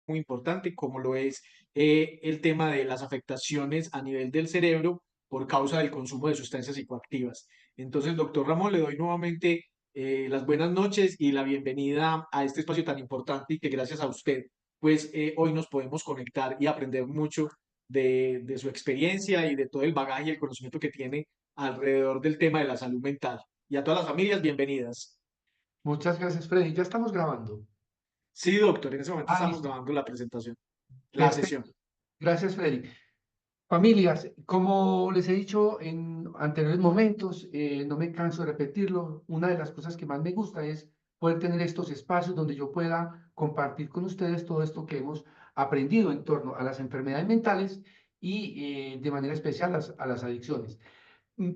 muy importante, como lo es el tema de las afectaciones a nivel del cerebro por causa del consumo de sustancias psicoactivas. Entonces, doctor Ramón, le doy nuevamente las buenas noches y la bienvenida a este espacio tan importante y que gracias a usted, pues hoy nos podemos conectar y aprender mucho de su experiencia y de todo el bagaje y el conocimiento que tiene alrededor del tema de la salud mental. Y a todas las familias, bienvenidas. Muchas gracias, Freddy. Ya estamos grabando. Sí, doctor, en ese momento Ah, estamos listo. grabando la presentación, la Perfecto. sesión. Gracias, Freddy. Familias, como les he dicho en anteriores momentos, no me canso de repetirlo, una de las cosas que más me gusta es poder tener estos espacios donde yo pueda compartir con ustedes todo esto que hemos aprendido en torno a las enfermedades mentales y de manera especial a las adicciones.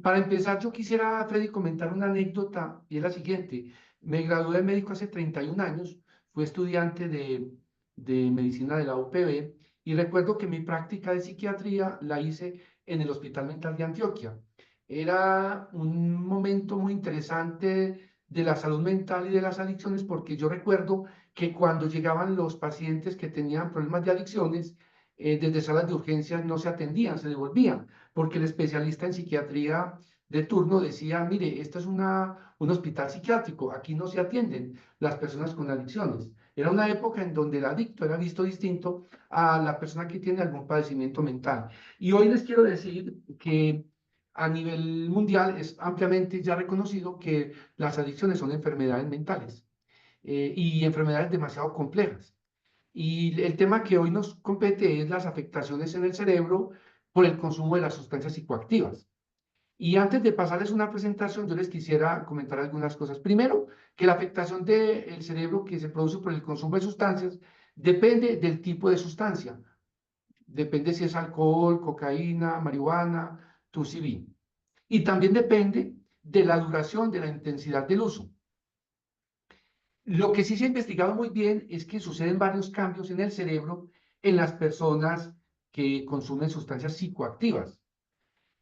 Para empezar, yo quisiera, Freddy, comentar una anécdota y es la siguiente. Me gradué de médico hace 31 años, fui estudiante de medicina de la UPB y recuerdo que mi práctica de psiquiatría la hice en el Hospital Mental de Antioquia. Era un momento muy interesante de la salud mental y de las adicciones porque yo recuerdo que cuando llegaban los pacientes que tenían problemas de adicciones, desde salas de urgencias no se atendían, se devolvían porque el especialista en psiquiatría de turno decía, mire, esto es un hospital psiquiátrico, aquí no se atienden las personas con adicciones. Era una época en donde el adicto era visto distinto a la persona que tiene algún padecimiento mental. Y hoy les quiero decir que a nivel mundial es ampliamente ya reconocido que las adicciones son enfermedades mentales y enfermedades demasiado complejas. Y el tema que hoy nos compete es las afectaciones en el cerebro por el consumo de las sustancias psicoactivas. Y antes de pasarles una presentación, yo les quisiera comentar algunas cosas. Primero, que la afectación del cerebro que se produce por el consumo de sustancias depende del tipo de sustancia. Depende si es alcohol, cocaína, marihuana, THC. Y también depende de la duración, de la intensidad del uso. Lo que sí se ha investigado muy bien es que suceden varios cambios en el cerebro en las personas que consumen sustancias psicoactivas.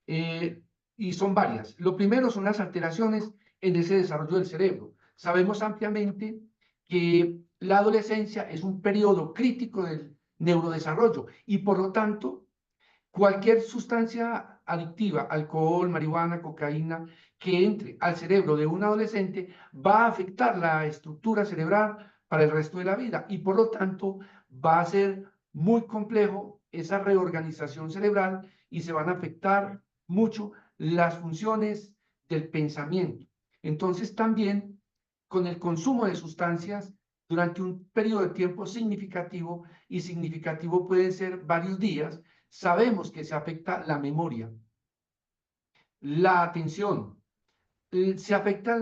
Eh, y son varias. Lo primero son las alteraciones en ese desarrollo del cerebro. Sabemos ampliamente que la adolescencia es un periodo crítico del neurodesarrollo y por lo tanto cualquier sustancia adictiva, alcohol, marihuana, cocaína, que entre al cerebro de un adolescente va a afectar la estructura cerebral para el resto de la vida y por lo tanto va a ser muy complejo esa reorganización cerebral y se van a afectar mucho las funciones del pensamiento. Entonces también con el consumo de sustancias durante un periodo de tiempo significativo y significativo pueden ser varios días, sabemos que se afecta la memoria, la atención, se afecta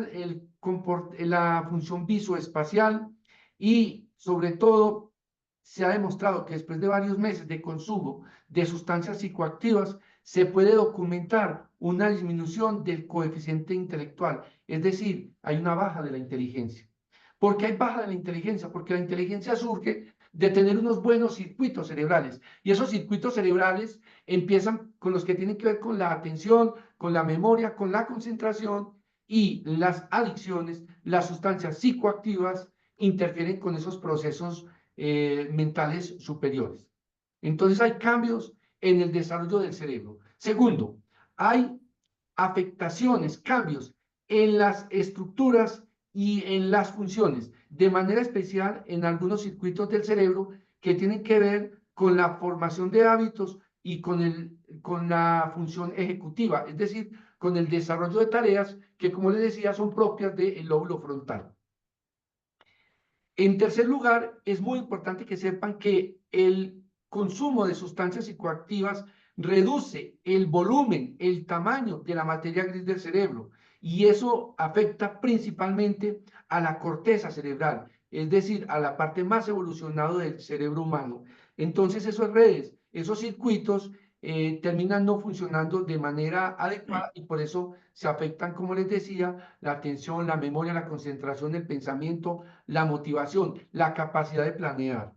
la función visoespacial y sobre todo se ha demostrado que después de varios meses de consumo de sustancias psicoactivas se puede documentar una disminución del coeficiente intelectual, es decir, hay una baja de la inteligencia. ¿Por qué hay baja de la inteligencia? Porque la inteligencia surge de tener unos buenos circuitos cerebrales y esos circuitos cerebrales empiezan con los que tienen que ver con la atención, con la memoria, con la concentración y las adicciones, las sustancias psicoactivas interfieren con esos procesos mentales superiores. Entonces hay cambios en el desarrollo del cerebro. Segundo, hay afectaciones, cambios en las estructuras y en las funciones, de manera especial en algunos circuitos del cerebro que tienen que ver con la formación de hábitos y con la función ejecutiva, es decir, con el desarrollo de tareas que, como les decía, son propias del lóbulo frontal. En tercer lugar, es muy importante que sepan que el consumo de sustancias psicoactivas reduce el volumen, el tamaño de la materia gris del cerebro y eso afecta principalmente a la corteza cerebral, es decir, a la parte más evolucionada del cerebro humano. Entonces, esas redes, esos circuitos terminan no funcionando de manera adecuada y por eso se afectan, como les decía, la atención, la memoria, la concentración, el pensamiento, la motivación, la capacidad de planear.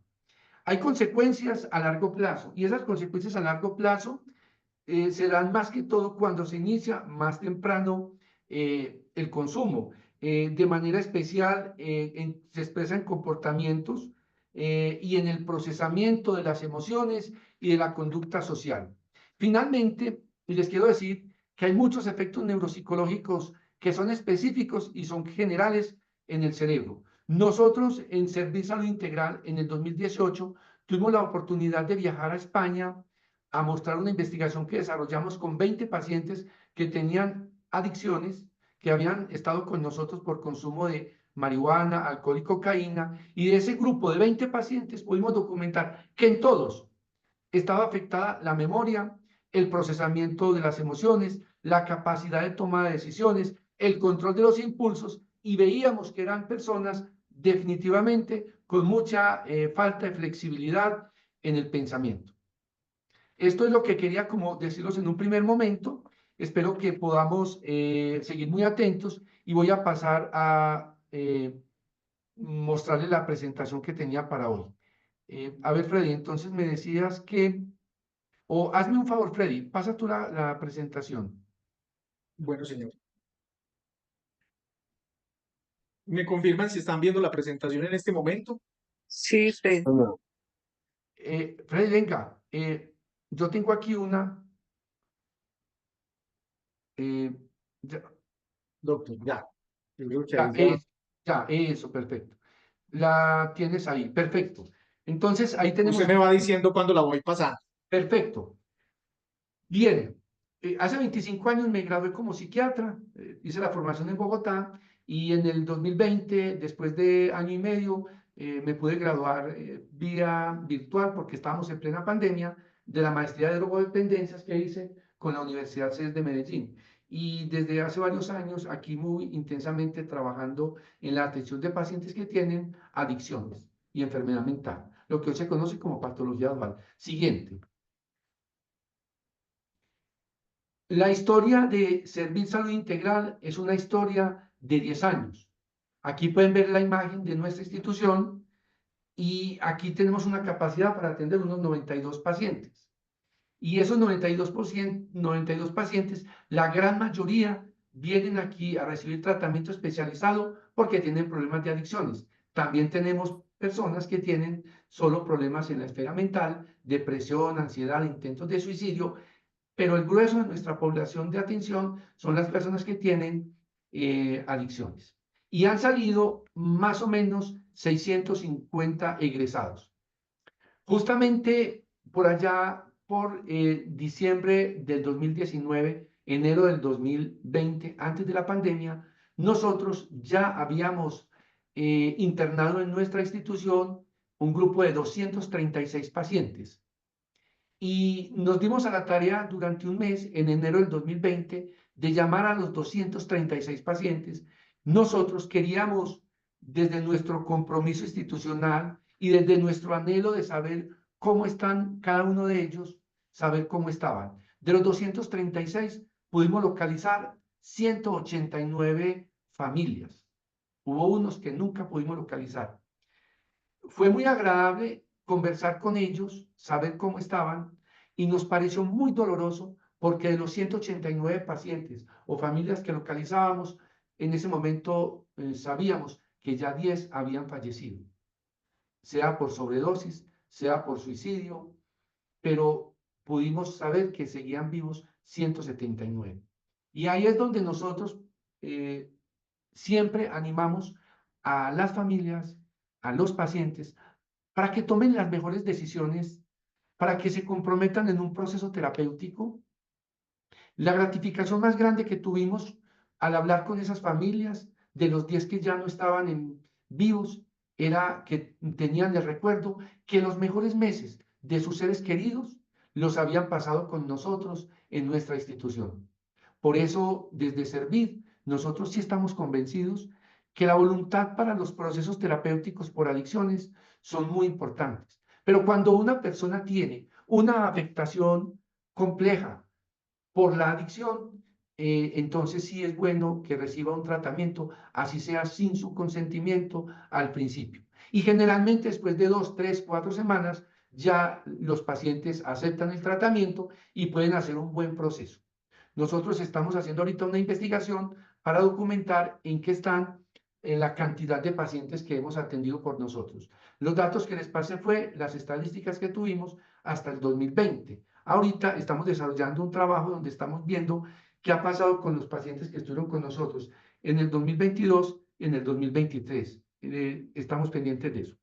Hay consecuencias a largo plazo y esas consecuencias a largo plazo se dan más que todo cuando se inicia más temprano el consumo. De manera especial se expresan comportamientos y en el procesamiento de las emociones y de la conducta social. Finalmente, les quiero decir que hay muchos efectos neuropsicológicos que son específicos y son generales en el cerebro. Nosotros en Servir Salud Integral en el 2018 tuvimos la oportunidad de viajar a España a mostrar una investigación que desarrollamos con 20 pacientes que tenían adicciones, que habían estado con nosotros por consumo de marihuana, alcohol y cocaína, y de ese grupo de 20 pacientes pudimos documentar que en todos estaba afectada la memoria, el procesamiento de las emociones, la capacidad de toma de decisiones, el control de los impulsos, y veíamos que eran personas definitivamente con mucha falta de flexibilidad en el pensamiento. Esto es lo que quería como decirlos en un primer momento. Espero que podamos seguir muy atentos y voy a pasar a mostrarles la presentación que tenía para hoy. A ver, Freddy, entonces me decías que, o hazme un favor, Freddy, pasa tú la presentación. Bueno, señor. ¿Me confirman si están viendo la presentación en este momento? Sí, Fred. Freddy, venga, yo tengo aquí una. eh, ya, Doctor, ya. Yo creo que ya, ahí ya. eso, perfecto. La tienes ahí, perfecto. Entonces, ahí Usted tenemos, me va diciendo cuándo la voy pasando. perfecto. Bien, hace 25 años me gradué como psiquiatra, hice la formación en Bogotá y en el 2020, después de año y medio, me pude graduar vía virtual porque estábamos en plena pandemia de la maestría de drogodependencias que hice con la Universidad CES de Medellín. Y desde hace varios años aquí muy intensamente trabajando en la atención de pacientes que tienen adicciones y enfermedad mental, lo que hoy se conoce como patología dual. Siguiente. La historia de Servir Salud Integral es una historia de 10 años. Aquí pueden ver la imagen de nuestra institución y aquí tenemos una capacidad para atender unos 92 pacientes. Y esos 92 pacientes, la gran mayoría vienen aquí a recibir tratamiento especializado porque tienen problemas de adicciones. También tenemos personas que tienen solo problemas en la esfera mental, depresión, ansiedad, intentos de suicidio, pero el grueso de nuestra población de atención son las personas que tienen adicciones. Y han salido más o menos 650 egresados. Justamente por allá, por diciembre del 2019, enero del 2020, antes de la pandemia, nosotros ya habíamos internado en nuestra institución un grupo de 236 pacientes y nos dimos a la tarea durante un mes, en enero del 2020, de llamar a los 236 pacientes. Nosotros queríamos, desde nuestro compromiso institucional y desde nuestro anhelo de saber cómo están cada uno de ellos, saber cómo estaban. De los 236 pudimos localizar 189 familias. Hubo unos que nunca pudimos localizar. Fue muy agradable conversar con ellos, saber cómo estaban, y nos pareció muy doloroso porque de los 189 pacientes o familias que localizábamos, en ese momento sabíamos que ya 10 habían fallecido, sea por sobredosis, sea por suicidio, pero pudimos saber que seguían vivos 179. Y ahí es donde nosotros eh, siempre animamos a las familias, a los pacientes, para que tomen las mejores decisiones, para que se comprometan en un proceso terapéutico. La gratificación más grande que tuvimos al hablar con esas familias, de los 10 que ya no estaban vivos, era que tenían el recuerdo que los mejores meses de sus seres queridos los habían pasado con nosotros en nuestra institución. Por eso, desde Servir, nosotros sí estamos convencidos que la voluntad para los procesos terapéuticos por adicciones son muy importantes. Pero cuando una persona tiene una afectación compleja por la adicción, entonces sí es bueno que reciba un tratamiento, así sea sin su consentimiento al principio. Y generalmente después de 2, 3, 4 semanas, ya los pacientes aceptan el tratamiento y pueden hacer un buen proceso. Nosotros estamos haciendo ahorita una investigación para documentar en qué están la cantidad de pacientes que hemos atendido por nosotros. Los datos que les pasé fue las estadísticas que tuvimos hasta el 2020. Ahorita estamos desarrollando un trabajo donde estamos viendo qué ha pasado con los pacientes que estuvieron con nosotros en el 2022 y en el 2023. Estamos pendientes de eso.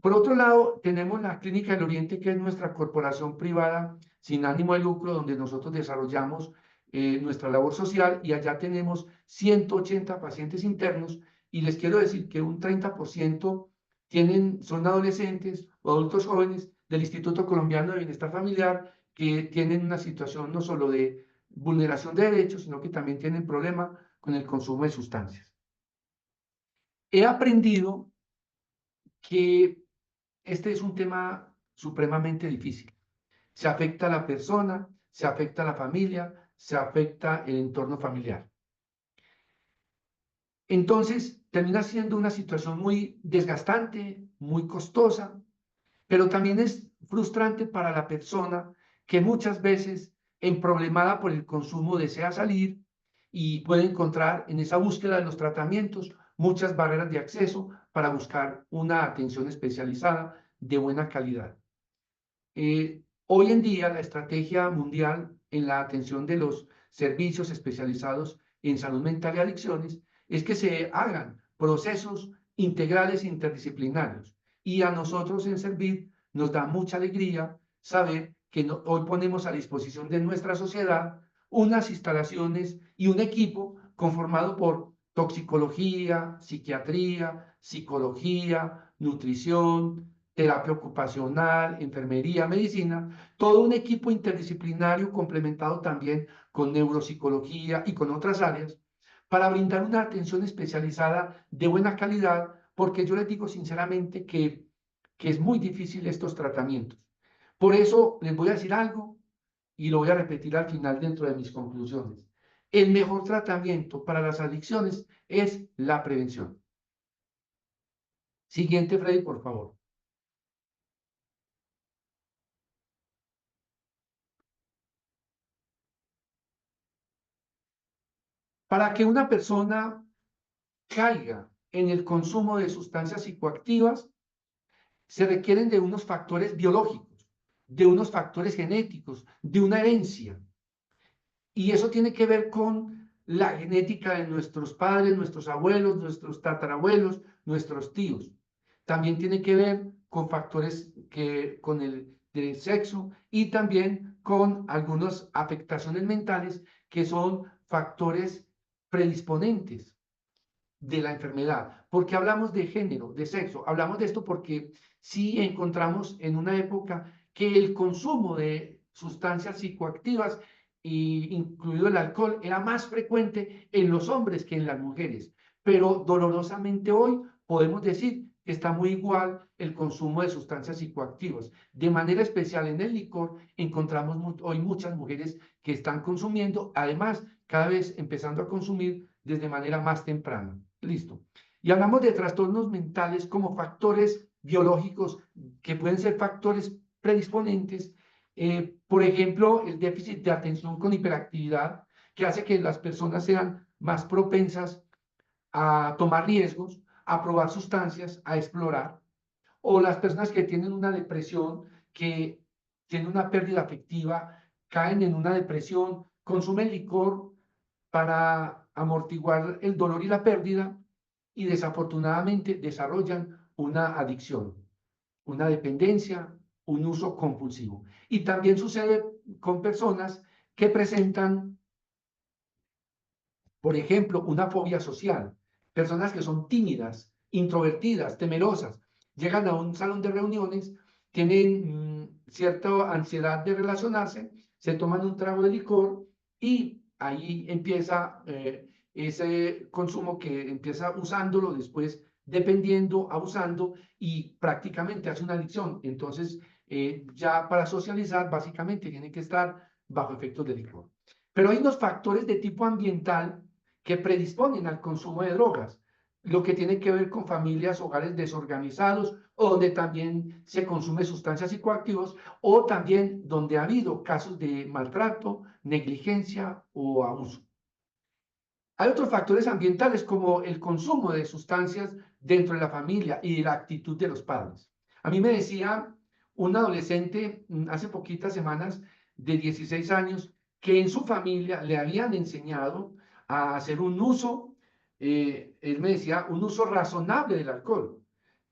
Por otro lado, tenemos la Clínica del Oriente, que es nuestra corporación privada sin ánimo de lucro, donde nosotros desarrollamos nuestra labor social, y allá tenemos 180 pacientes internos, y les quiero decir que un 30% son adolescentes o adultos jóvenes del Instituto Colombiano de Bienestar Familiar, que tienen una situación no solo de vulneración de derechos, sino que también tienen problema con el consumo de sustancias. He aprendido que este es un tema supremamente difícil. Se afecta a la persona, se afecta a la familia, se afecta el entorno familiar. Entonces, termina siendo una situación muy desgastante, muy costosa, pero también es frustrante para la persona que muchas veces, emproblemada por el consumo, desea salir y puede encontrar en esa búsqueda de los tratamientos muchas barreras de acceso para buscar una atención especializada de buena calidad. Hoy en día la estrategia mundial en la atención de los servicios especializados en salud mental y adicciones es que se hagan procesos integrales e interdisciplinarios. Y a nosotros en Servir nos da mucha alegría saber que hoy ponemos a disposición de nuestra sociedad unas instalaciones y un equipo conformado por toxicología, psiquiatría, psicología, nutrición, terapia ocupacional, enfermería, medicina, todo un equipo interdisciplinario complementado también con neuropsicología y con otras áreas para brindar una atención especializada de buena calidad, porque yo les digo sinceramente que es muy difícil estos tratamientos. Por eso les voy a decir algo y lo voy a repetir al final dentro de mis conclusiones. El mejor tratamiento para las adicciones es la prevención. Siguiente, Freddy, por favor. Para que una persona caiga en el consumo de sustancias psicoactivas, se requieren de unos factores biológicos, de unos factores genéticos, de una herencia. Y eso tiene que ver con la genética de nuestros padres, nuestros abuelos, nuestros tatarabuelos, nuestros tíos. También tiene que ver con factores con el del sexo, y también con algunas afectaciones mentales que son factores predisponentes de la enfermedad. ¿Porque hablamos de género, de sexo? Hablamos de esto porque sí encontramos en una época que el consumo de sustancias psicoactivas, incluido el alcohol, era más frecuente en los hombres que en las mujeres. Pero dolorosamente hoy podemos decir que está muy igual el consumo de sustancias psicoactivas. De manera especial en el licor encontramos hoy muchas mujeres que están consumiendo, además cada vez empezando a consumir desde manera más temprana. Listo. Y hablamos de trastornos mentales como factores biológicos que pueden ser factores predisponentes. Por ejemplo, el déficit de atención con hiperactividad, que hace que las personas sean más propensas a tomar riesgos, a probar sustancias, a explorar. O las personas que tienen una depresión, que tienen una pérdida afectiva, caen en una depresión, consumen licor para amortiguar el dolor y la pérdida, y desafortunadamente desarrollan una adicción, una dependencia, un uso compulsivo. Y también sucede con personas que presentan, por ejemplo, una fobia social, personas que son tímidas, introvertidas, temerosas, llegan a un salón de reuniones, tienen cierta ansiedad de relacionarse, se toman un trago de licor y ahí empieza ese consumo, que empieza usándolo, después dependiendo, abusando, y prácticamente hace una adicción. Entonces, ya para socializar, básicamente tiene que estar bajo efectos de licor. Pero hay unos factores de tipo ambiental que predisponen al consumo de drogas, lo que tiene que ver con familias, hogares desorganizados, o donde también se consume sustancias psicoactivas, o también donde ha habido casos de maltrato, negligencia o abuso. Hay otros factores ambientales como el consumo de sustancias dentro de la familia y la actitud de los padres. A mí me decía un adolescente hace poquitas semanas de 16 años que en su familia le habían enseñado a hacer un uso, él me decía, un uso razonable del alcohol.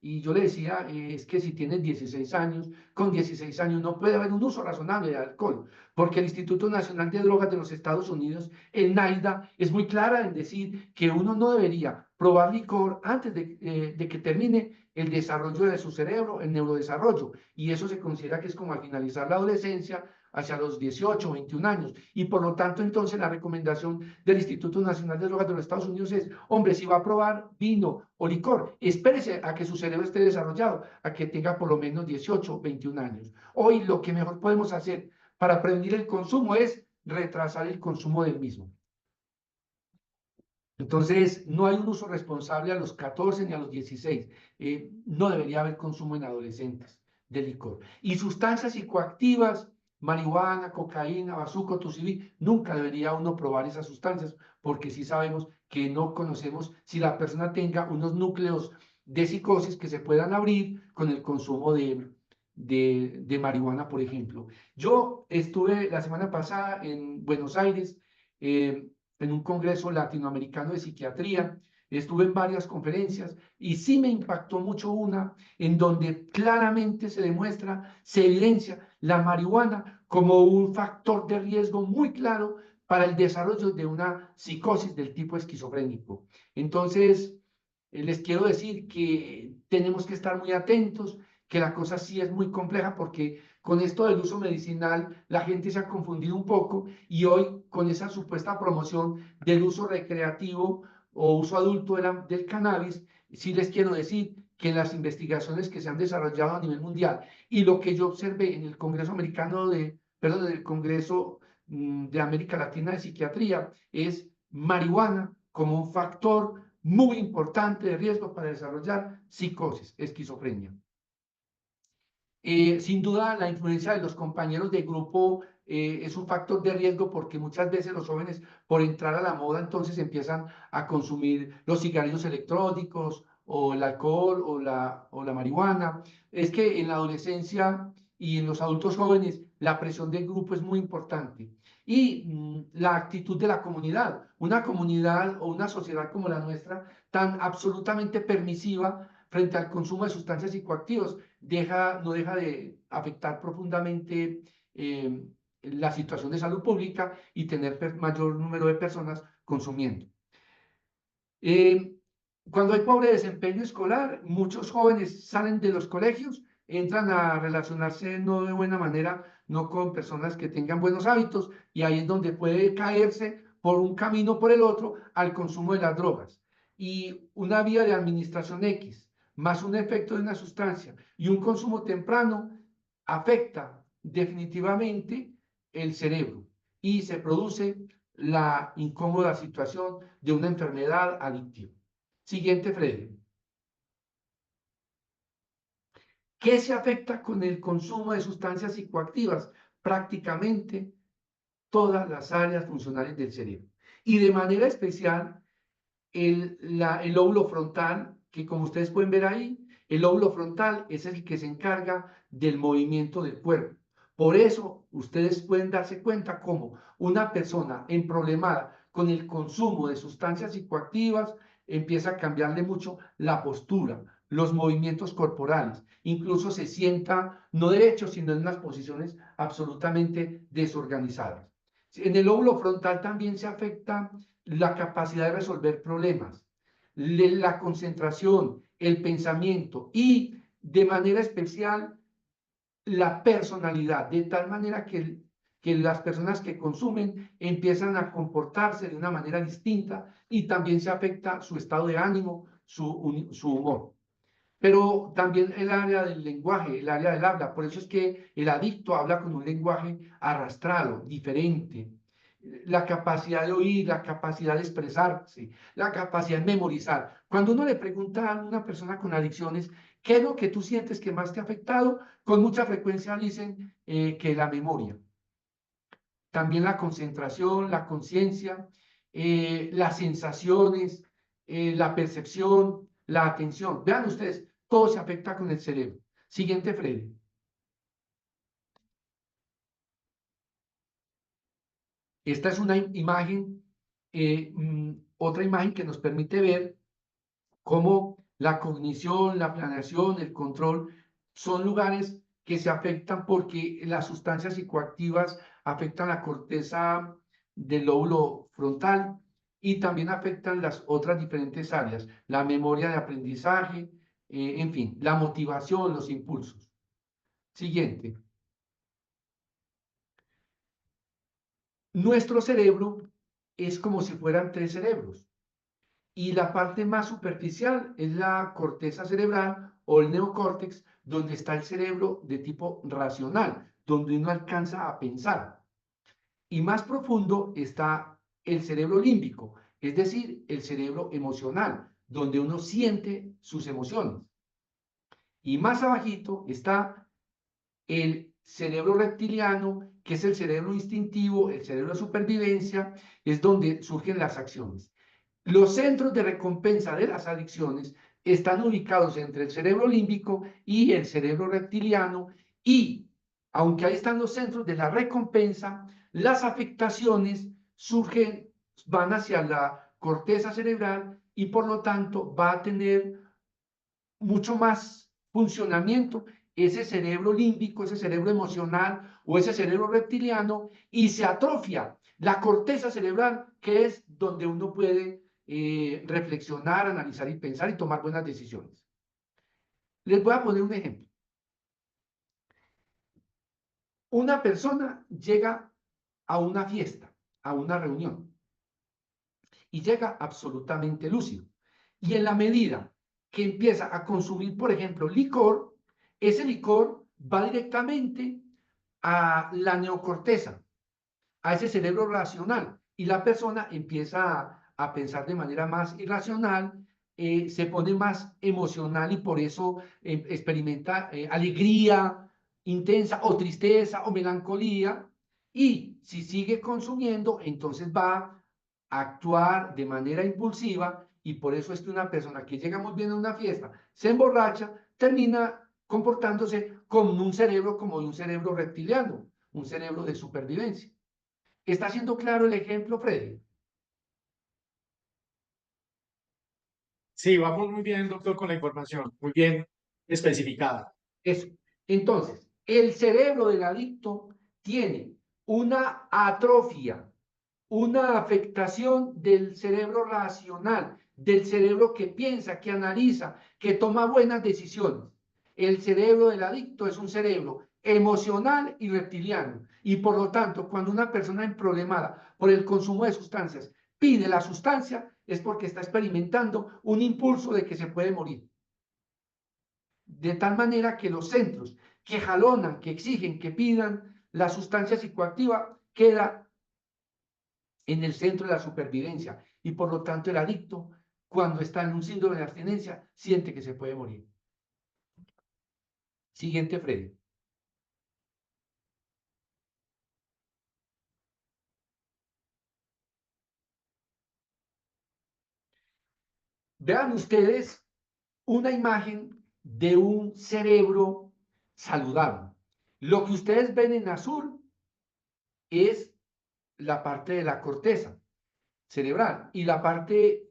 Y yo le decía, es que si tienes 16 años, con 16 años no puede haber un uso razonable del alcohol, porque el Instituto Nacional de Drogas de los Estados Unidos, el NAIDA, es muy clara en decir que uno no debería probar licor antes de que termine el desarrollo de su cerebro, el neurodesarrollo, y eso se considera que es como al finalizar la adolescencia, hacia los 18 o 21 años. Y por lo tanto, entonces, la recomendación del Instituto Nacional de Drogas de los Estados Unidos es, hombre, si va a probar vino o licor, espérese a que su cerebro esté desarrollado, a que tenga por lo menos 18 o 21 años. Hoy lo que mejor podemos hacer para prevenir el consumo es retrasar el consumo del mismo. Entonces, no hay un uso responsable a los 14 ni a los 16. No debería haber consumo en adolescentes de licor. Y sustancias psicoactivas, marihuana, cocaína, bazuco, tucibí, nunca debería uno probar esas sustancias porque sí sabemos que no conocemos si la persona tenga unos núcleos de psicosis que se puedan abrir con el consumo de marihuana, por ejemplo. Yo estuve la semana pasada en Buenos Aires, en un congreso latinoamericano de psiquiatría, estuve en varias conferencias y sí me impactó mucho una en donde claramente se demuestra, se evidencia la marihuana como un factor de riesgo muy claro para el desarrollo de una psicosis del tipo esquizofrénico. Entonces, les quiero decir que tenemos que estar muy atentos, que la cosa sí es muy compleja porque con esto del uso medicinal la gente se ha confundido un poco y hoy con esa supuesta promoción del uso recreativo o uso adulto del cannabis, sí les quiero decir que las investigaciones que se han desarrollado a nivel mundial y lo que yo observé en el Congreso Americano perdón, del Congreso de América Latina de Psiquiatría es marihuana como un factor muy importante de riesgo para desarrollar psicosis, esquizofrenia. Sin duda, la influencia de los compañeros de grupo es un factor de riesgo porque muchas veces los jóvenes, por entrar a la moda, entonces empiezan a consumir los cigarrillos electrónicos o el alcohol o la marihuana. Es que en la adolescencia y en los adultos jóvenes la presión del grupo es muy importante. Y la actitud de la comunidad, una comunidad o una sociedad como la nuestra, tan absolutamente permisiva frente al consumo de sustancias psicoactivas, no deja de afectar profundamente la situación de salud pública y tener mayor número de personas consumiendo. Eh, Cuando hay pobre desempeño escolar, muchos jóvenes salen de los colegios, entran a relacionarse no de buena manera, no con personas que tengan buenos hábitos, y ahí es donde puede caerse por un camino o por el otro al consumo de las drogas. Y una vía de administración X, más un efecto de una sustancia y un consumo temprano, afecta definitivamente el cerebro y se produce la incómoda situación de una enfermedad adictiva. Siguiente, Freddy. ¿Qué se afecta con el consumo de sustancias psicoactivas? Prácticamente todas las áreas funcionales del cerebro. Y de manera especial, el lóbulo frontal, que como ustedes pueden ver ahí, el lóbulo frontal es el que se encarga del movimiento del cuerpo. Por eso, ustedes pueden darse cuenta cómo una persona problemada con el consumo de sustancias psicoactivas empieza a cambiarle mucho la postura, los movimientos corporales, incluso se sienta no derecho, sino en unas posiciones absolutamente desorganizadas. En el lóbulo frontal también se afecta la capacidad de resolver problemas, la concentración, el pensamiento y de manera especial la personalidad, de tal manera que las personas que consumen empiezan a comportarse de una manera distinta y también se afecta su estado de ánimo, su humor. Pero también el área del lenguaje, el área del habla. Por eso es que el adicto habla con un lenguaje arrastrado, diferente. La capacidad de oír, la capacidad de expresarse, la capacidad de memorizar. Cuando uno le pregunta a una persona con adicciones, ¿qué es lo que tú sientes que más te ha afectado? Con mucha frecuencia dicen que la memoria. También la concentración, la conciencia las sensaciones, la percepción, la atención. Vean ustedes, todo se afecta con el cerebro. Siguiente, Freddy. Esta es una imagen, otra imagen que nos permite ver cómo la cognición, la planeación, el control son lugares que se afectan porque las sustancias psicoactivas afectan la corteza del lóbulo frontal y también afectan las otras diferentes áreas, la memoria de aprendizaje, en fin, la motivación, los impulsos. Siguiente. Nuestro cerebro es como si fueran tres cerebros. Y la parte más superficial es la corteza cerebral o el neocórtex, donde está el cerebro de tipo racional, donde uno alcanza a pensar. Y más profundo está el cerebro límbico, es decir, el cerebro emocional, donde uno siente sus emociones. Y más abajito está el cerebro reptiliano, que es el cerebro instintivo, el cerebro de supervivencia, es donde surgen las acciones. Los centros de recompensa de las adicciones están ubicados entre el cerebro límbico y el cerebro reptiliano y, aunque ahí están los centros de la recompensa, las afectaciones surgen, van hacia la corteza cerebral y por lo tanto va a tener mucho más funcionamiento ese cerebro límbico, ese cerebro emocional o ese cerebro reptiliano y se atrofia la corteza cerebral, que es donde uno puede reflexionar, analizar y pensar y tomar buenas decisiones. Les voy a poner un ejemplo. Una persona llega a una fiesta, a una reunión, y llega absolutamente lúcido. Y en la medida que empieza a consumir, por ejemplo, licor, ese licor va directamente a la neocorteza, a ese cerebro racional, y la persona empieza a pensar de manera más irracional, se pone más emocional y por eso experimenta alegría intensa o tristeza o melancolía, y si sigue consumiendo, entonces va a actuar de manera impulsiva, y por eso es que una persona que llega muy bien a una fiesta, se emborracha, termina comportándose como un cerebro, como de un cerebro reptiliano, un cerebro de supervivencia. ¿Está siendo claro el ejemplo, Freddy? Sí, vamos muy bien, doctor, con la información, muy bien especificada. Eso. Entonces, el cerebro del adicto tiene una atrofia, una afectación del cerebro racional, del cerebro que piensa, que analiza, que toma buenas decisiones. El cerebro del adicto es un cerebro emocional y reptiliano. Y por lo tanto, cuando una persona emproblemada por el consumo de sustancias pide la sustancia, es porque está experimentando un impulso de que se puede morir. De tal manera que los centros que jalonan, que exigen, que pidan la sustancia psicoactiva, queda en el centro de la supervivencia. Y por lo tanto el adicto, cuando está en un síndrome de abstinencia, siente que se puede morir. Siguiente, Freddy. Vean ustedes una imagen de un cerebro saludable. Lo que ustedes ven en azul es la parte de la corteza cerebral y la parte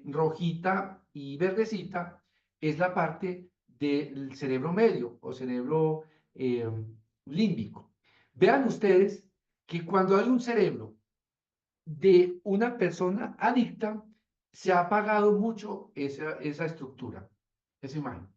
rojita y verdecita es la parte del cerebro medio o cerebro eh, límbico. Vean ustedes que cuando hay un cerebro de una persona adicta, se ha apagado mucho esa estructura, esa imagen.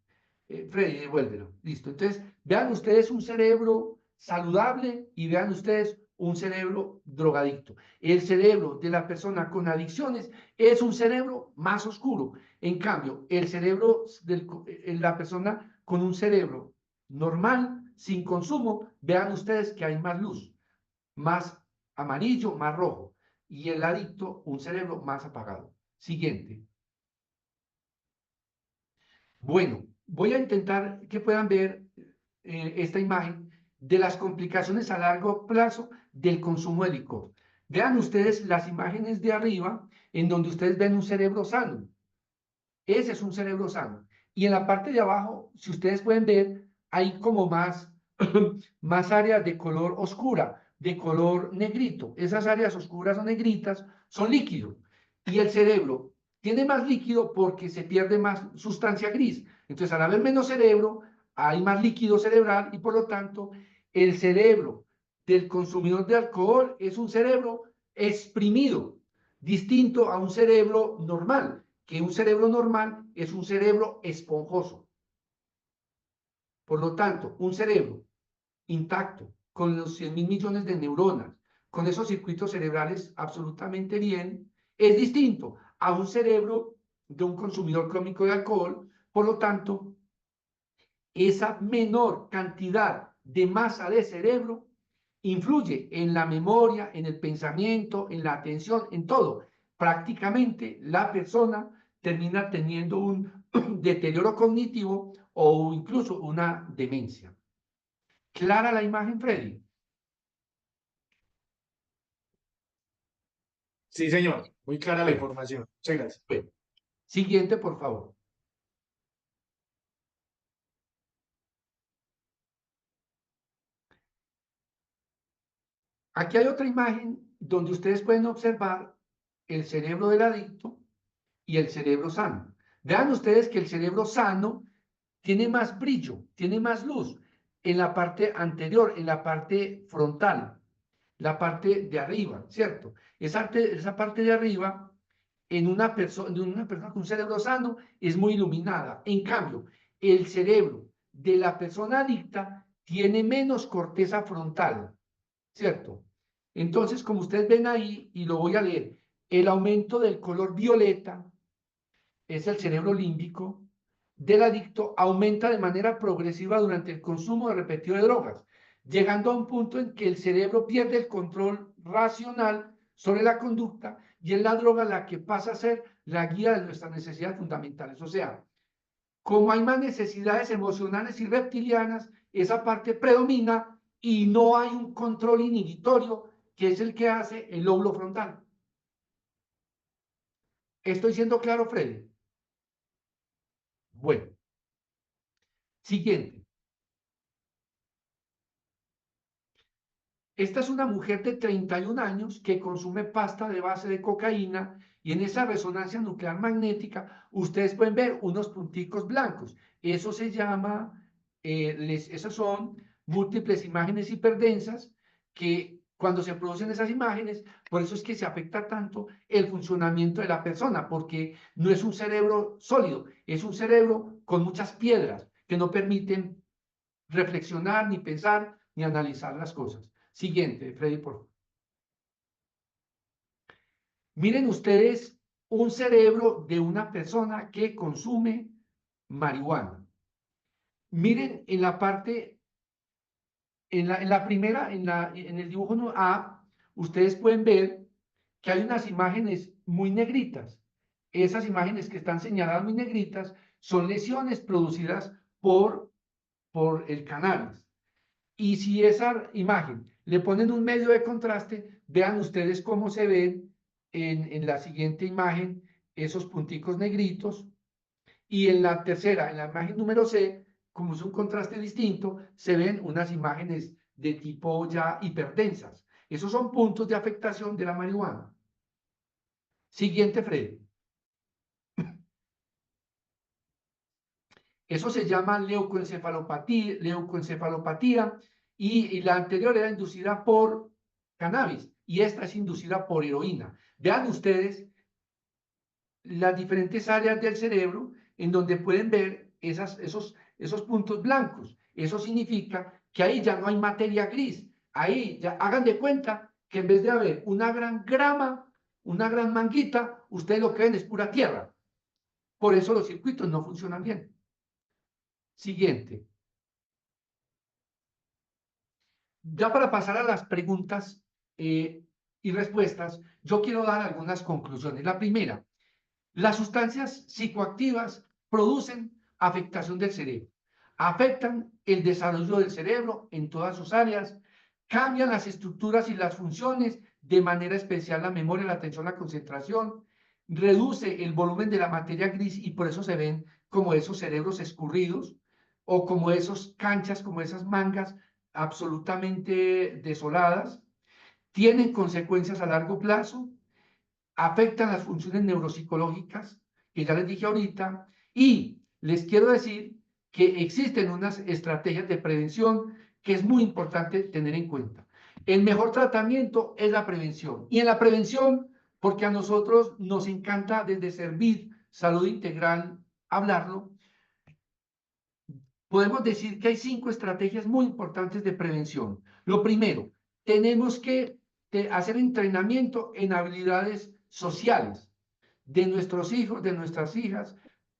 Freddy, devuélvelo. Listo. Entonces, vean ustedes un cerebro saludable y vean ustedes un cerebro drogadicto. El cerebro de la persona con adicciones es un cerebro más oscuro. En cambio, el cerebro de la persona con un cerebro normal, sin consumo, vean ustedes que hay más luz, más amarillo, más rojo. Y el adicto, un cerebro más apagado. Siguiente. Bueno, voy a intentar que puedan ver esta imagen de las complicaciones a largo plazo del consumo de licor. Vean ustedes las imágenes de arriba en donde ustedes ven un cerebro sano. Ese es un cerebro sano. Y en la parte de abajo, si ustedes pueden ver, hay como más, más áreas de color oscura, de color negrito. Esas áreas oscuras o negritas son líquidos. Y el cerebro tiene más líquido porque se pierde más sustancia gris. Entonces, al haber menos cerebro, hay más líquido cerebral y por lo tanto, el cerebro del consumidor de alcohol es un cerebro exprimido, distinto a un cerebro normal, que un cerebro normal es un cerebro esponjoso. Por lo tanto, un cerebro intacto, con los 100.000 millones de neuronas, con esos circuitos cerebrales absolutamente bien, es distinto a un cerebro de un consumidor crónico de alcohol. Por lo tanto, esa menor cantidad de masa de cerebro influye en la memoria, en el pensamiento, en la atención, en todo. Prácticamente la persona termina teniendo un deterioro cognitivo o incluso una demencia. ¿Clara la imagen, Freddy? Sí, señor. Muy clara la Bueno, información. Muchas gracias. bueno. Siguiente, por favor. Aquí hay otra imagen donde ustedes pueden observar el cerebro del adicto y el cerebro sano. Vean ustedes que el cerebro sano tiene más brillo, tiene más luz en la parte anterior, en la parte frontal, la parte de arriba, ¿cierto? Esa parte de arriba en una persona con un cerebro sano es muy iluminada. En cambio, el cerebro de la persona adicta tiene menos corteza frontal, ¿cierto? Entonces, como ustedes ven ahí, y lo voy a leer, el aumento del color violeta es el cerebro límbico del adicto, aumenta de manera progresiva durante el consumo de repetido de drogas, llegando a un punto en que el cerebro pierde el control racional sobre la conducta y es la droga la que pasa a ser la guía de nuestras necesidades fundamentales. O sea, como hay más necesidades emocionales y reptilianas, esa parte predomina y no hay un control inhibitorio que es el que hace el lóbulo frontal. ¿Estoy siendo claro, Freddy? Bueno, siguiente. Esta es una mujer de 31 años que consume pasta de base de cocaína y en esa resonancia nuclear magnética ustedes pueden ver unos punticos blancos. Eso se llama, esas son múltiples imágenes hiperdensas que cuando se producen esas imágenes, por eso es que se afecta tanto el funcionamiento de la persona, porque no es un cerebro sólido, es un cerebro con muchas piedras que no permiten reflexionar, ni pensar, ni analizar las cosas. Siguiente, Freddy, por favor. Miren ustedes un cerebro de una persona que consume marihuana. Miren en la parte, en la primera, en el dibujo A, ustedes pueden ver que hay unas imágenes muy negritas. Esas imágenes que están señaladas muy negritas son lesiones producidas por el cannabis. Y si esa imagen le ponen un medio de contraste, vean ustedes cómo se ven en la siguiente imagen esos punticos negritos. Y en la tercera, en la imagen número C, como es un contraste distinto, se ven unas imágenes de tipo ya hiperdensas. Esos son puntos de afectación de la marihuana. Siguiente, Freddy. Eso se llama leucoencefalopatía y la anterior era inducida por cannabis y esta es inducida por heroína. Vean ustedes las diferentes áreas del cerebro en donde pueden ver esos puntos blancos. Eso significa que ahí ya no hay materia gris. Ahí ya hagan de cuenta que en vez de haber una gran grama, una gran manguita, ustedes lo que ven es pura tierra. Por eso los circuitos no funcionan bien. Siguiente. Ya para pasar a las preguntas y respuestas, yo quiero dar algunas conclusiones. La primera, las sustancias psicoactivas producen afectación del cerebro, afectan el desarrollo del cerebro en todas sus áreas, cambian las estructuras y las funciones de manera especial la memoria, la atención, la concentración, reduce el volumen de la materia gris y por eso se ven como esos cerebros escurridos o como esos canchas, como esas mangas absolutamente desoladas, tienen consecuencias a largo plazo, afectan las funciones neuropsicológicas, que ya les dije ahorita, y les quiero decir que existen unas estrategias de prevención que es muy importante tener en cuenta. El mejor tratamiento es la prevención. Y en la prevención, porque a nosotros nos encanta desde Servir Salud Integral hablarlo, podemos decir que hay 5 estrategias muy importantes de prevención. Lo primero, tenemos que hacer entrenamiento en habilidades sociales de nuestros hijos, de nuestras hijas,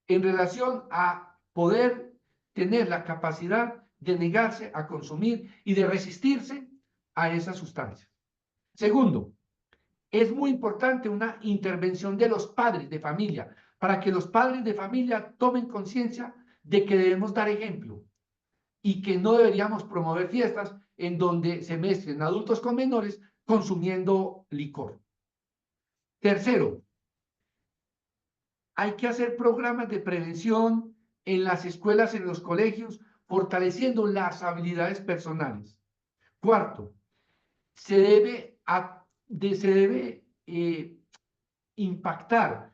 en relación a poder tener la capacidad de negarse a consumir y de resistirse a esas sustancias. Segundo, es muy importante una intervención de los padres de familia, para que los padres de familia tomen conciencia de que debemos dar ejemplo y que no deberíamos promover fiestas en donde se mezclen adultos con menores consumiendo licor. Tercero, hay que hacer programas de prevención en las escuelas, en los colegios, fortaleciendo las habilidades personales. Cuarto, se debe impactar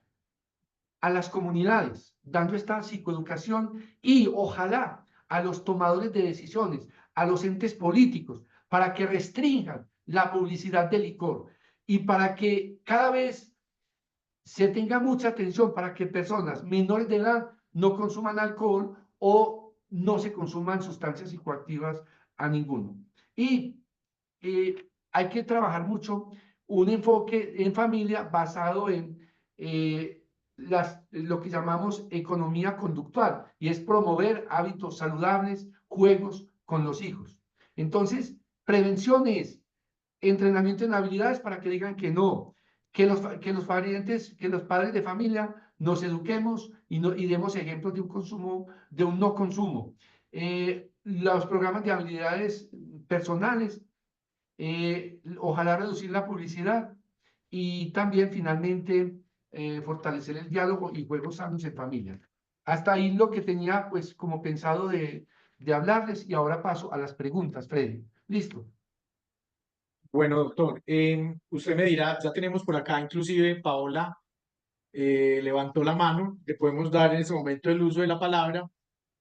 a las comunidades, dando esta psicoeducación y ojalá a los tomadores de decisiones, a los entes políticos, para que restrinjan la publicidad del licor y para que cada vez se tenga mucha atención para que personas menores de edad no consuman alcohol o no se consuman sustancias psicoactivas a ninguno. Y hay que trabajar mucho un enfoque en familia basado en lo que llamamos economía conductual, y es promover hábitos saludables, juegos con los hijos. Entonces, prevención es entrenamiento en habilidades para que digan que no, que los padres de familia nos eduquemos y demos ejemplos de un consumo, de un no consumo. Los programas de habilidades personales, ojalá reducir la publicidad y también finalmente fortalecer el diálogo y juegos sanos en familia. Hasta ahí lo que tenía pues como pensado de hablarles y ahora paso a las preguntas, Freddy. Listo. Bueno, doctor, usted me dirá, ya tenemos por acá inclusive Paola levantó la mano, le podemos dar en ese momento el uso de la palabra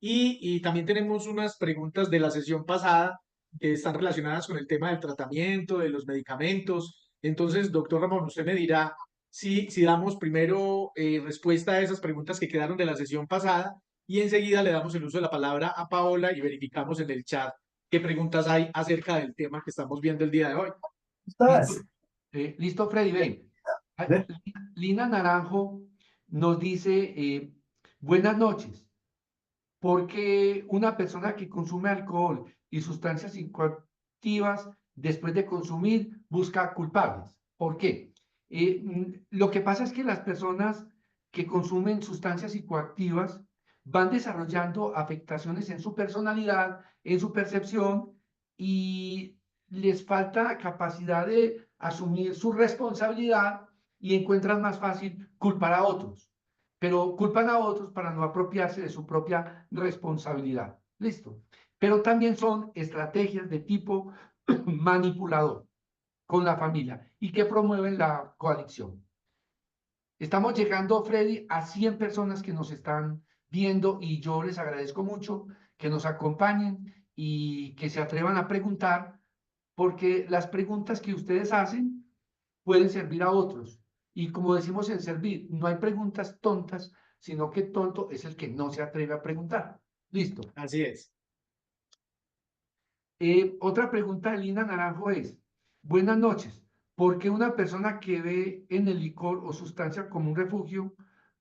y también tenemos unas preguntas de la sesión pasada que están relacionadas con el tema del tratamiento, de los medicamentos. Entonces, doctor Ramón, usted me dirá si damos primero respuesta a esas preguntas que quedaron de la sesión pasada y enseguida le damos el uso de la palabra a Paola y verificamos en el chat qué preguntas hay acerca del tema que estamos viendo el día de hoy. Listo, listo, Freddy. Ven. Lina Naranjo nos dice, buenas noches. Porque una persona que consume alcohol y sustancias psicoactivas después de consumir busca culpables? ¿Por qué? Lo que pasa es que las personas que consumen sustancias psicoactivas van desarrollando afectaciones en su personalidad, en su percepción y les falta capacidad de asumir su responsabilidad y encuentran más fácil culpar a otros, pero culpan a otros para no apropiarse de su propia responsabilidad. Listo. Pero también son estrategias de tipo manipulador con la familia y que promueven la coadicción. Estamos llegando, Freddy, a 100 personas que nos están viendo y yo les agradezco mucho que nos acompañen y que se atrevan a preguntar, porque las preguntas que ustedes hacen pueden servir a otros. Y como decimos en Servir, no hay preguntas tontas, sino que tonto es el que no se atreve a preguntar. Listo. Así es. Otra pregunta de Lina Naranjo es, buenas noches, ¿por qué una persona que ve en el licor o sustancia como un refugio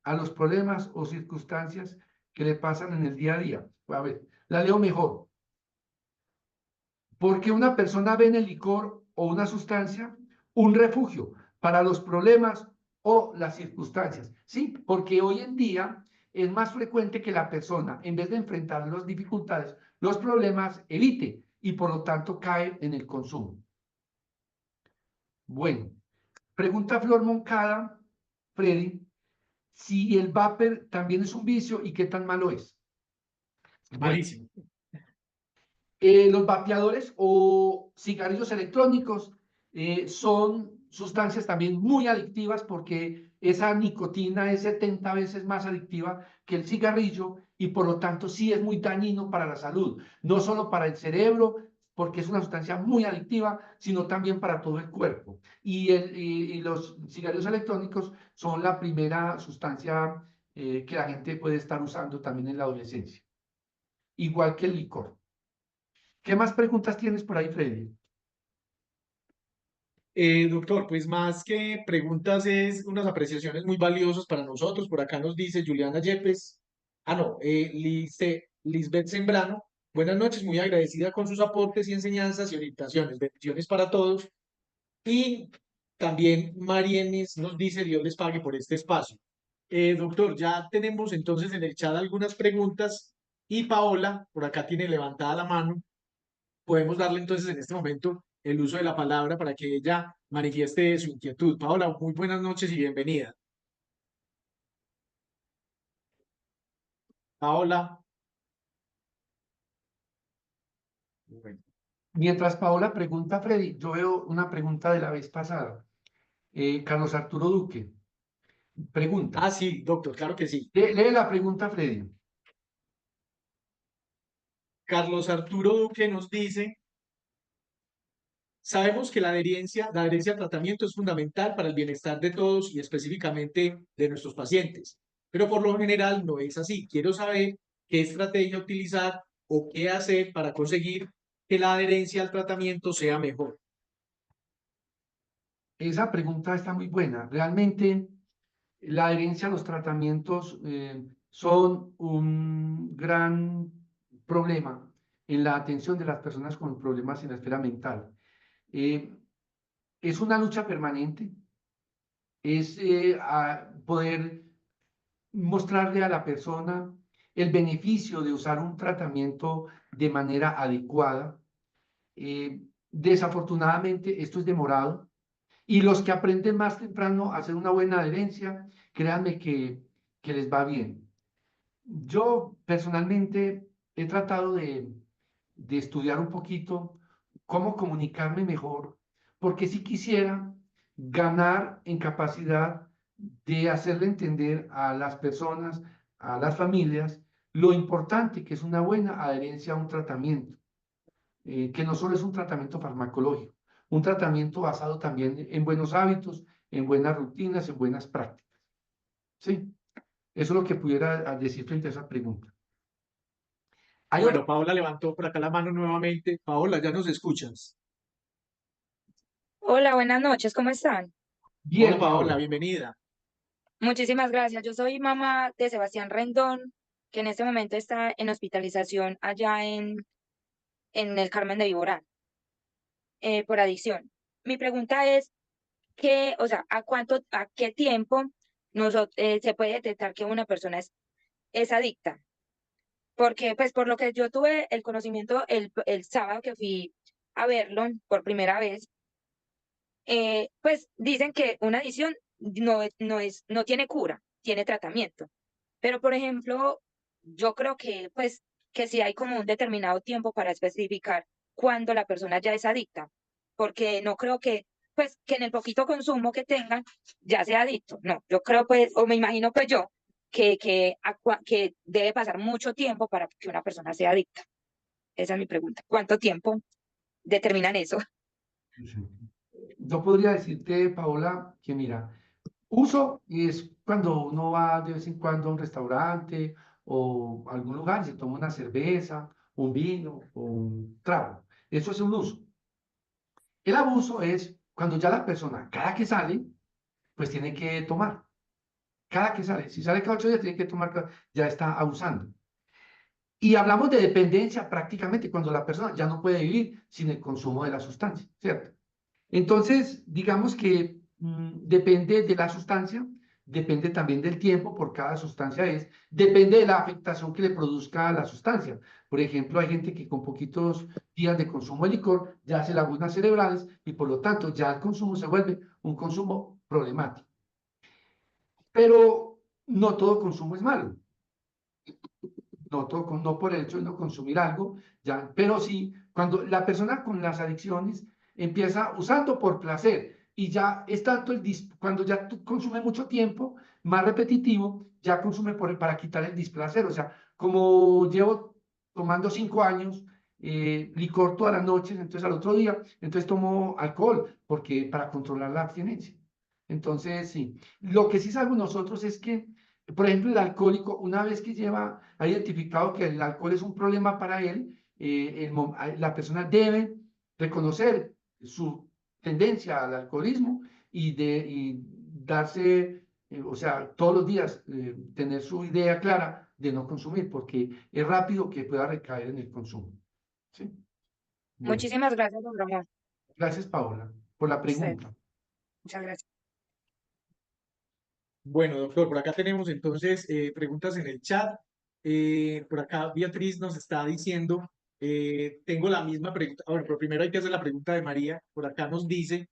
a los problemas o circunstancias que le pasan en el día a día? A ver, la leo mejor. Porque una persona ve en el licor o una sustancia un refugio para los problemas o las circunstancias. Sí, porque hoy en día es más frecuente que la persona, en vez de enfrentar las dificultades, los problemas, evite y por lo tanto cae en el consumo. Bueno, pregunta Flor Moncada, Freddy, si el vapor también es un vicio y qué tan malo es. Bueno, Malísimo. los vapeadores o cigarrillos electrónicos son sustancias también muy adictivas porque esa nicotina es 70 veces más adictiva que el cigarrillo y por lo tanto sí es muy dañino para la salud, no solo para el cerebro, porque es una sustancia muy adictiva, sino también para todo el cuerpo. Y los cigarrillos electrónicos son la primera sustancia que la gente puede estar usando también en la adolescencia, igual que el licor. ¿Qué más preguntas tienes por ahí, Freddy? Doctor, pues más que preguntas es unas apreciaciones muy valiosas para nosotros. Por acá nos dice Juliana Yepes, no, Lisbeth Sembrano. Buenas noches, muy agradecida con sus aportes y enseñanzas y orientaciones. Bendiciones para todos. Y también Marienes nos dice, Dios les pague por este espacio. Doctor, ya tenemos entonces en el chat algunas preguntas y Paola, por acá tiene levantada la mano. Podemos darle entonces en este momento el uso de la palabra para que ella manifieste su inquietud. Paola, muy buenas noches y bienvenida. Paola. Bueno. Mientras Paola pregunta, Freddy, yo veo una pregunta de la vez pasada. Carlos Arturo Duque pregunta. Ah, sí, doctor, claro que sí. Lee la pregunta, Freddy. Carlos Arturo Duque nos dice, sabemos que la adherencia al tratamiento es fundamental para el bienestar de todos y específicamente de nuestros pacientes, pero por lo general no es así. Quiero saber qué estrategia utilizar o qué hacer para conseguir que la adherencia al tratamiento sea mejor. Esa pregunta está muy buena. Realmente la adherencia a los tratamientos son un gran problema en la atención de las personas con problemas en la esfera mental. Eh, es una lucha permanente, es poder mostrarle a la persona el beneficio de usar un tratamiento de manera adecuada. Desafortunadamente, esto es demorado y los que aprenden más temprano a hacer una buena adherencia, créanme que les va bien. Yo personalmente he tratado de estudiar un poquito cómo comunicarme mejor, porque si quisiera ganar en capacidad de hacerle entender a las personas, a las familias, lo importante que es una buena adherencia a un tratamiento, que no solo es un tratamiento farmacológico, un tratamiento basado también en buenos hábitos, en buenas rutinas, en buenas prácticas. ¿Sí? Eso es lo que pudiera decir frente a esa pregunta. Hay otra. Bueno, Paola levantó por acá la mano nuevamente. Paola, ¿ya nos escuchas? Hola, buenas noches, ¿cómo están? Hola, Bien, Paola, Paola. bienvenida. Muchísimas gracias. Yo soy mamá de Sebastián Rendón, que en este momento está en hospitalización allá en el Carmen de Viborán, por adicción. Mi pregunta es, o sea, a qué tiempo se puede detectar que una persona es adicta? Porque, pues, por lo que yo tuve el conocimiento el sábado que fui a verlo por primera vez, pues dicen que una adicción no tiene cura, tiene tratamiento. Pero, por ejemplo, yo creo que, pues, que sí hay como un determinado tiempo para especificar cuándo la persona ya es adicta, porque no creo que, pues, que en el poquito consumo que tengan ya sea adicto. No, yo creo, pues, o me imagino, pues yo, que debe pasar mucho tiempo para que una persona sea adicta. Esa es mi pregunta. ¿Cuánto tiempo determinan eso? Yo podría decirte, Paola, que mira, uso es cuando uno va de vez en cuando a un restaurante o a algún lugar y se toma una cerveza, un vino o un trago. Eso es un uso. El abuso es cuando ya la persona, cada que sale, pues tiene que tomar. Cada que sale. Si sale cada 8 días, tiene que tomar, ya está abusando. Y hablamos de dependencia prácticamente cuando la persona ya no puede vivir sin el consumo de la sustancia, ¿cierto? Entonces, digamos que depende de la sustancia, depende también del tiempo por cada sustancia depende de la afectación que le produzca la sustancia. Por ejemplo, hay gente que con poquitos días de consumo de licor ya hace lagunas cerebrales y por lo tanto ya el consumo se vuelve un consumo problemático. Pero no todo consumo es malo. No por el hecho de no consumir algo, ya, pero sí, cuando la persona con las adicciones empieza usando por placer y ya es tanto cuando ya tú consume mucho tiempo, más repetitivo, ya consume para quitar el displacer. O sea, como llevo tomando 5 años licor todas las noches, entonces al otro día, entonces tomo alcohol porque para controlar la abstinencia. Entonces, sí, lo que sí sabemos nosotros es que por ejemplo, el alcohólico, una vez que ha identificado que el alcohol es un problema para él, la persona debe reconocer su tendencia al alcoholismo y darse, o sea, todos los días tener su idea clara de no consumir, porque es rápido que pueda recaer en el consumo. ¿Sí? Bueno, Muchísimas gracias, don Ramón. gracias, Paola, por la Usted, pregunta. muchas gracias. Bueno, doctor, por acá tenemos entonces preguntas en el chat. Por acá Beatriz nos está diciendo, tengo la misma pregunta. Bueno, pero primero hay que hacer la pregunta de María. Por acá nos dice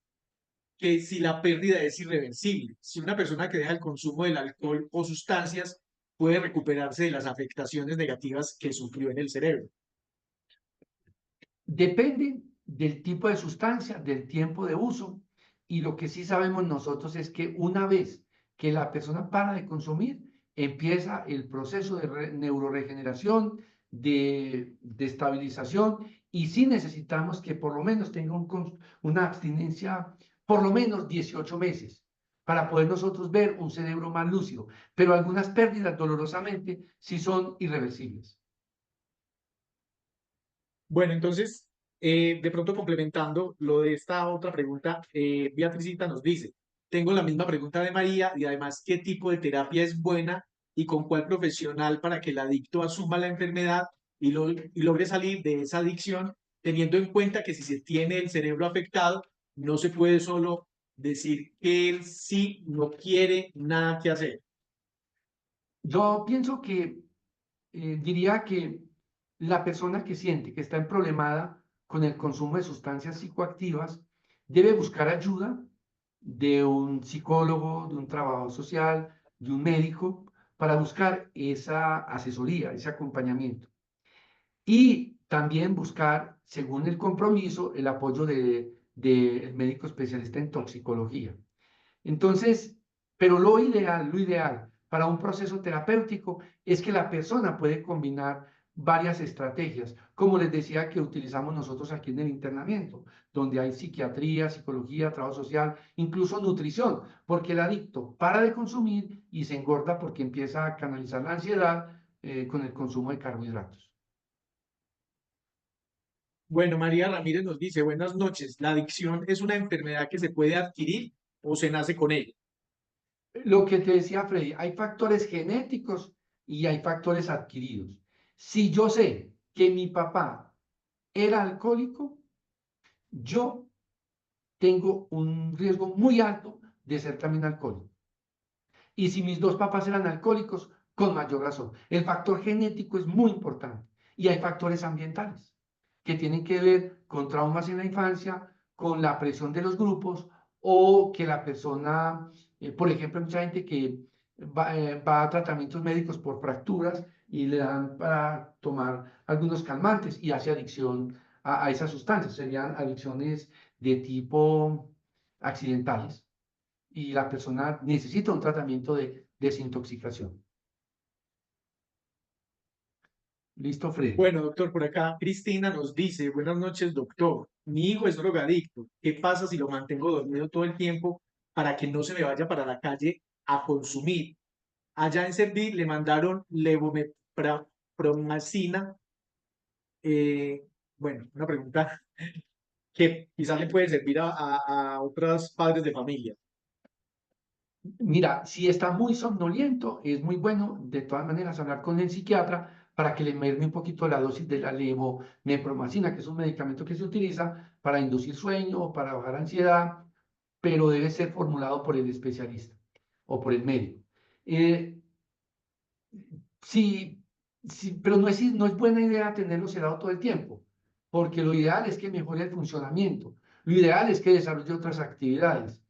que si la pérdida es irreversible, si una persona que deja el consumo del alcohol o sustancias puede recuperarse de las afectaciones negativas que sufrió en el cerebro. Depende del tipo de sustancia, del tiempo de uso, y lo que sí sabemos nosotros es que una vez que la persona para de consumir, empieza el proceso de neuroregeneración, de estabilización, y sí necesitamos que por lo menos tenga una abstinencia por lo menos 18 meses para poder nosotros ver un cerebro más lúcido, pero algunas pérdidas dolorosamente sí son irreversibles. Bueno, entonces, de pronto complementando lo de esta otra pregunta, Beatricita nos dice, tengo la misma pregunta de María y además, ¿qué tipo de terapia es buena y con cuál profesional para que el adicto asuma la enfermedad y logre salir de esa adicción, teniendo en cuenta que si se tiene el cerebro afectado, no se puede solo decir que él sí no quiere nada que hacer? Yo pienso que diría que la persona que siente que está emproblemada con el consumo de sustancias psicoactivas debe buscar ayuda de un psicólogo, de un trabajador social, de un médico, para buscar esa asesoría, ese acompañamiento. Y también buscar, según el compromiso, el apoyo del médico especialista en toxicología. Entonces, pero lo ideal para un proceso terapéutico es que la persona puede combinar varias estrategias, como les decía que utilizamos nosotros aquí en el internamiento, donde hay psiquiatría, psicología, trabajo social, incluso nutrición, porque el adicto para de consumir y se engorda porque empieza a canalizar la ansiedad con el consumo de carbohidratos. Bueno, María Ramírez nos dice, buenas noches, ¿la adicción es una enfermedad que se puede adquirir o se nace con ella? Lo que te decía Freddy, hay factores genéticos y hay factores adquiridos. Si yo sé que mi papá era alcohólico, yo tengo un riesgo muy alto de ser también alcohólico. Y si mis dos papás eran alcohólicos, con mayor razón. El factor genético es muy importante. Y hay factores ambientales que tienen que ver con traumas en la infancia, con la presión de los grupos o que la persona, por ejemplo, hay mucha gente que va a tratamientos médicos por fracturas y le dan para tomar algunos calmantes y hace adicción a esas sustancias. Serían adicciones de tipo accidentales y la persona necesita un tratamiento de desintoxicación. ¿Listo, Freddy? Bueno, doctor, por acá Cristina nos dice, buenas noches, doctor. Mi hijo es drogadicto. ¿Qué pasa si lo mantengo dormido todo el tiempo para que no se me vaya para la calle a consumir? Allá en Servir le mandaron levomepromacina. Eh, bueno, una pregunta que quizás le puede servir a otros padres de familia. Mira, si está muy somnoliento, es muy bueno de todas maneras hablar con el psiquiatra para que le merme un poquito la dosis de la levomepromacina, que es un medicamento que se utiliza para inducir sueño o para bajar ansiedad, pero debe ser formulado por el especialista. o por el médico. Sí, sí, pero no es buena idea tenerlo sedado todo el tiempo, porque lo ideal es que mejore el funcionamiento, lo ideal es que desarrolle otras actividades.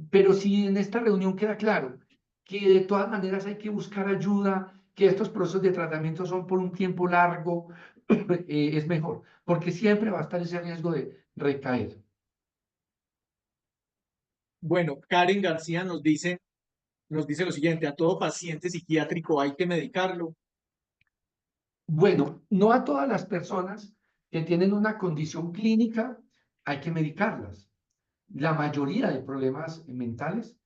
Pero si en esta reunión queda claro que de todas maneras hay que buscar ayuda, que estos procesos de tratamiento son por un tiempo largo, es mejor, porque siempre va a estar ese riesgo de recaer. Bueno, Karen García nos dice lo siguiente: a todo paciente psiquiátrico hay que medicarlo. Bueno, no a todas las personas que tienen una condición clínica hay que medicarlas. La mayoría de problemas mentales,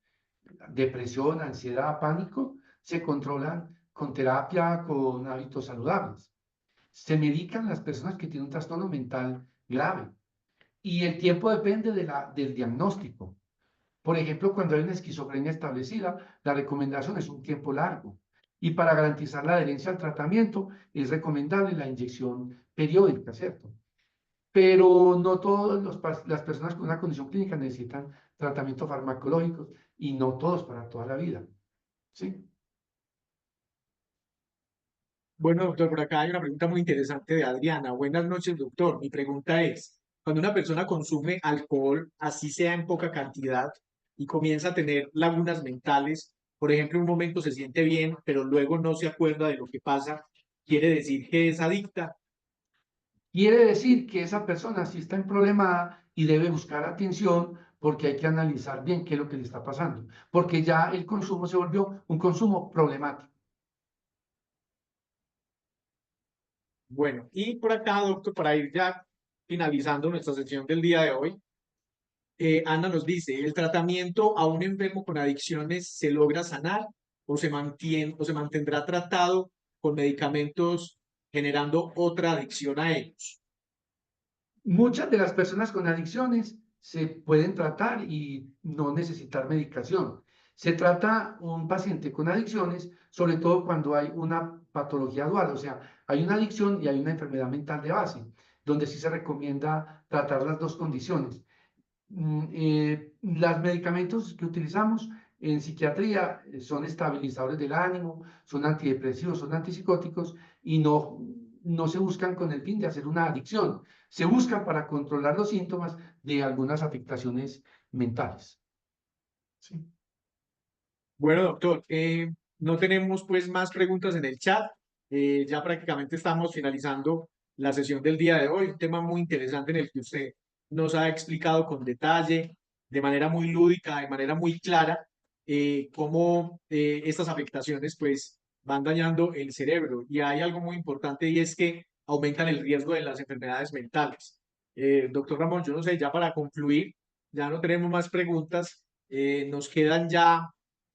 depresión, ansiedad, pánico, se controlan con terapia, con hábitos saludables. Se medican las personas que tienen un trastorno mental grave y el tiempo depende del diagnóstico. Por ejemplo, cuando hay una esquizofrenia establecida, la recomendación es un tiempo largo. Y para garantizar la adherencia al tratamiento, es recomendable la inyección periódica, ¿cierto? Pero no todas las personas con una condición clínica necesitan tratamiento farmacológico y no todos para toda la vida, ¿sí? Bueno, doctor, por acá hay una pregunta muy interesante de Adriana. Buenas noches, doctor. Mi pregunta es, cuando una persona consume alcohol, así sea en poca cantidad, y comienza a tener lagunas mentales, por ejemplo, en un momento se siente bien, pero luego no se acuerda de lo que pasa, ¿quiere decir que es adicta? Quiere decir que esa persona sí está en problema y debe buscar atención porque hay que analizar bien qué es lo que le está pasando, porque ya el consumo se volvió un consumo problemático. Bueno, y por acá, doctor, para ir ya finalizando nuestra sesión del día de hoy, Ana nos dice, ¿el tratamiento a un enfermo con adicciones se logra sanar o se mantiene o se mantendrá tratado con medicamentos generando otra adicción a ellos? Muchas de las personas con adicciones se pueden tratar y no necesitar medicación. Se trata un paciente con adicciones, sobre todo cuando hay una patología dual, o sea, hay una adicción y hay una enfermedad mental de base, donde sí se recomienda tratar las dos condiciones. Los medicamentos que utilizamos en psiquiatría son estabilizadores del ánimo, son antidepresivos, son antipsicóticos y no se buscan con el fin de hacer una adicción, se buscan para controlar los síntomas de algunas afectaciones mentales. Sí. Bueno, doctor, no tenemos pues más preguntas en el chat. Ya prácticamente estamos finalizando la sesión del día de hoy. Un tema muy interesante en el que usted nos ha explicado con detalle, de manera muy lúdica, de manera muy clara, cómo estas afectaciones pues van dañando el cerebro. Y hay algo muy importante y es que aumentan el riesgo de las enfermedades mentales. Doctor Ramón, yo no sé, ya para concluir, ya no tenemos más preguntas. Nos quedan ya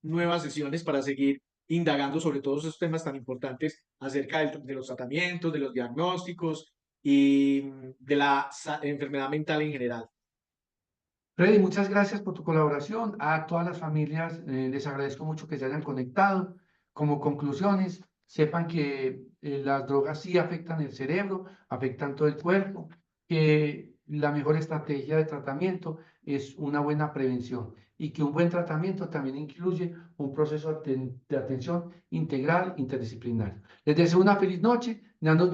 nuevas sesiones para seguir indagando sobre todos esos temas tan importantes acerca de los tratamientos, de los diagnósticos y de la enfermedad mental en general. Freddy, muchas gracias por tu colaboración. A todas las familias les agradezco mucho que se hayan conectado. Como conclusiones, sepan que las drogas sí afectan el cerebro, afectan todo el cuerpo, que la mejor estrategia de tratamiento es una buena prevención y que un buen tratamiento también incluye un proceso de atención integral interdisciplinario. Les deseo una feliz noche. Ya nos